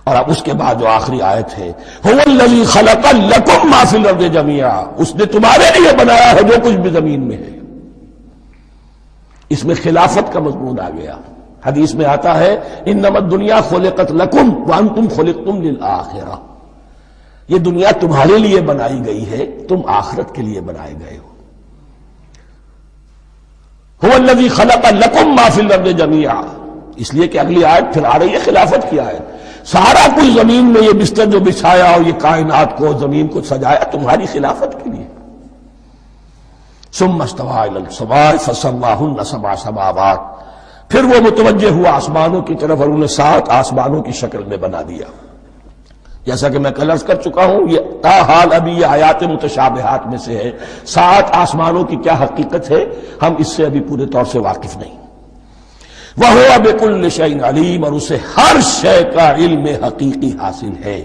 اور اب اس کے بعد جو آخری آیت ہے هو الذی خلق لکم ما فی الارض جميعا، اس نے تمہارے لیے بنایا ہے جو کچھ بھی زمین میں ہے۔ اس میں خلافت کا مضمون آ گیا۔ حدیث میں آتا ہے انما الدنیا خلقت لکم وانتم خلقتم للآخرہ، یہ دنیا تمہارے لیے بنائی گئی ہے، تم آخرت کے لیے بنائے گئے ہو۔ هو الذی خلق لکم ما فی الارض جميعا، اس لیے کہ اگلی آیت پھر آ رہی ہے خلافت کی آیت۔ سارا کچھ زمین میں یہ بستر جو بچھایا اور یہ کائنات کو زمین کو سجایا تمہاری خلافت کے لیے۔ ثم استوى الى السماء فسواهن سبع سماوات، پھر وہ متوجہ ہوا آسمانوں کی طرف اور انہیں 7 آسمانوں کی شکل میں بنا دیا۔ جیسا کہ میں کل عرض کر چکا ہوں، یہ تاحال ابھی یہ آیات متشابہات میں سے ہے۔ 7 آسمانوں کی کیا حقیقت ہے ہم اس سے ابھی پورے طور سے واقف نہیں۔ وَهُوَ بِكُلِّ شَيْءٍ عَلِيمٌ، اور اسے ہر شے کا علم حقیقی حاصل ہے۔